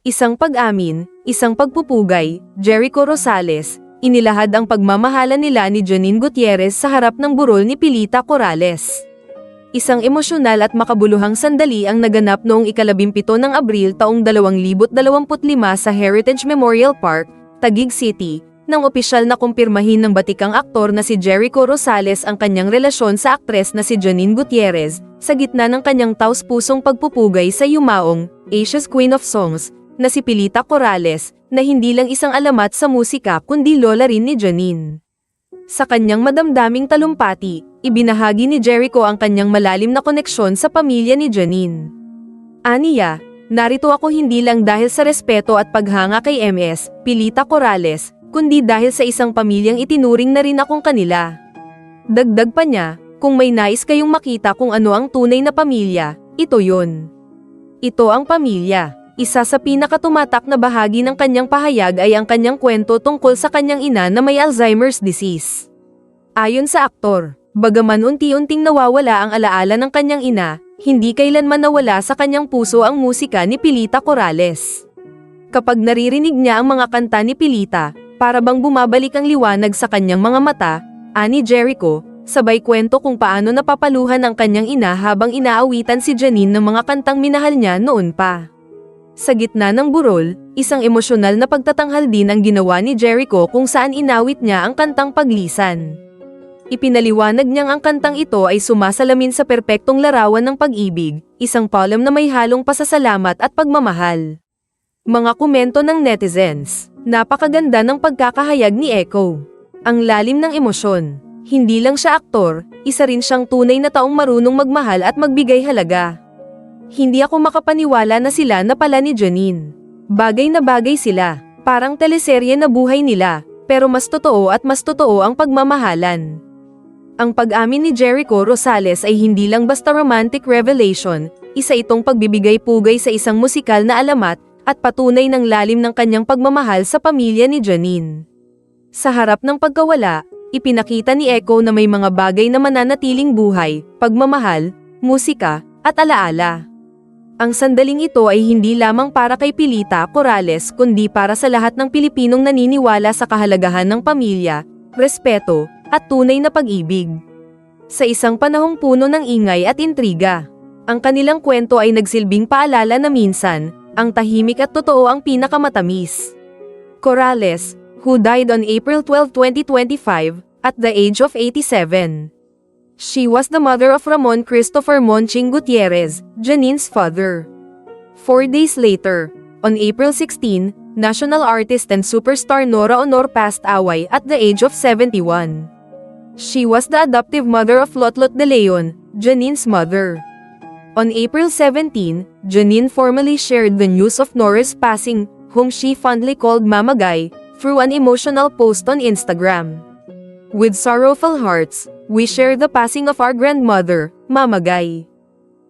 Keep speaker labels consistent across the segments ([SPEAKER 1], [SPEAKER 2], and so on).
[SPEAKER 1] Isang pag-amin, isang pagpupugay, Jericho Rosales, inilahad ang pagmamahalan nila ni Janine Gutierrez sa harap ng burol ni Pilita Corrales. Isang emosyonal at makabuluhang sandali ang naganap noong ika-17 ng Abril taong 2025 sa Heritage Memorial Park, Taguig City, nang opisyal na kumpirmahin ng batikang aktor na si Jericho Rosales ang kanyang relasyon sa aktres na si Janine Gutierrez, sa gitna ng kanyang taus-pusong pagpupugay sa yumaong, Asia's Queen of Songs, na si Pilita Corrales, na hindi lang isang alamat sa musika kundi lola rin ni Janine. Sa kanyang madamdaming talumpati, ibinahagi ni Jericho ang kanyang malalim na koneksyon sa pamilya ni Janine. Aniya, narito ako hindi lang dahil sa respeto at paghanga kay MS, Pilita Corrales, kundi dahil sa isang pamilyang itinuring na rin akong kanila. Dagdag pa niya, kung may nais kayong makita kung ano ang tunay na pamilya, ito yun. Ito ang pamilya. Isa sa pinakatumatak na bahagi ng kanyang pahayag ay ang kanyang kwento tungkol sa kanyang ina na may Alzheimer's disease. Ayon sa aktor, bagaman unti-unting nawawala ang alaala ng kanyang ina, hindi kailanman nawala sa kanyang puso ang musika ni Pilita Corrales. Kapag naririnig niya ang mga kanta ni Pilita, para bang bumabalik ang liwanag sa kanyang mga mata, ani Jericho, sabay kwento kung paano napapaluhan ang kanyang ina habang inaawitan si Janine ng mga kantang minahal niya noon pa. Sa gitna ng burol, isang emosyonal na pagtatanghal din ang ginawa ni Jericho kung saan inawit niya ang kantang Paglisan. Ipinaliwanag niyang ang kantang ito ay sumasalamin sa perpektong larawan ng pag-ibig, isang poem na may halong pasasalamat at pagmamahal. Mga komento ng netizens, napakaganda ng pagkakahayag ni Echo. Ang lalim ng emosyon, hindi lang siya aktor, isa rin siyang tunay na taong marunong magmahal at magbigay halaga. Hindi ako makapaniwala na sila na pala ni Janine. Bagay na bagay sila, parang teleserye na buhay nila, pero mas totoo ang pagmamahalan. Ang pag-amin ni Jericho Rosales ay hindi lang basta romantic revelation, isa itong pagbibigay-pugay sa isang musikal na alamat, at patunay ng lalim ng kanyang pagmamahal sa pamilya ni Janine. Sa harap ng pagkawala, ipinakita ni Echo na may mga bagay na mananatiling buhay, pagmamahal, musika, at alaala. Ang sandaling ito ay hindi lamang para kay Pilita Corrales kundi para sa lahat ng Pilipinong naniniwala sa kahalagahan ng pamilya, respeto, at tunay na pag-ibig. Sa isang panahong puno ng ingay at intriga, ang kanilang kwento ay nagsilbing paalala na minsan, ang tahimik at totoo ang pinakamatamis. Corrales, who died on April 12, 2025, at the age of 87. She was the mother of Ramon Christopher Monching Gutierrez, Janine's father. 4 days later, on April 16, national artist and superstar Nora Honor passed away at the age of 71. She was the adoptive mother of Lotlot De Leon, Janine's mother. On April 17, Janine formally shared the news of Nora's passing, whom she fondly called Mama Guy, through an emotional post on Instagram. With sorrowful hearts, we share the passing of our grandmother, Mama Guy.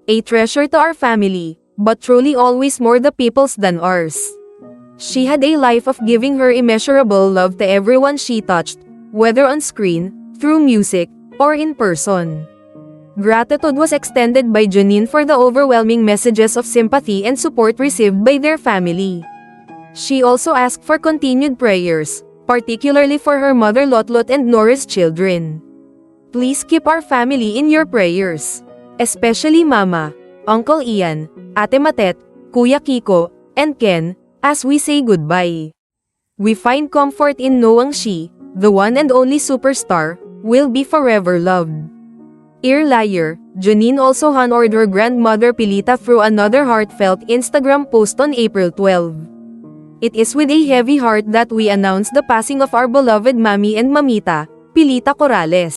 [SPEAKER 1] A treasure to our family, but truly always more the people's than ours. She had a life of giving her immeasurable love to everyone she touched, whether on screen, through music, or in person. Gratitude was extended by Janine for the overwhelming messages of sympathy and support received by their family. She also asked for continued prayers, particularly for her mother Lotlot and Nora's children. Please keep our family in your prayers, especially Mama, Uncle Ian, Ate Matet, Kuya Kiko, and Ken, as we say goodbye. We find comfort in knowing she, the one and only superstar, will be forever loved. Earlier, Janine also honored her grandmother Pilita through another heartfelt Instagram post on April 12. It is with a heavy heart that we announce the passing of our beloved Mami and Mamita, Pilita Corrales.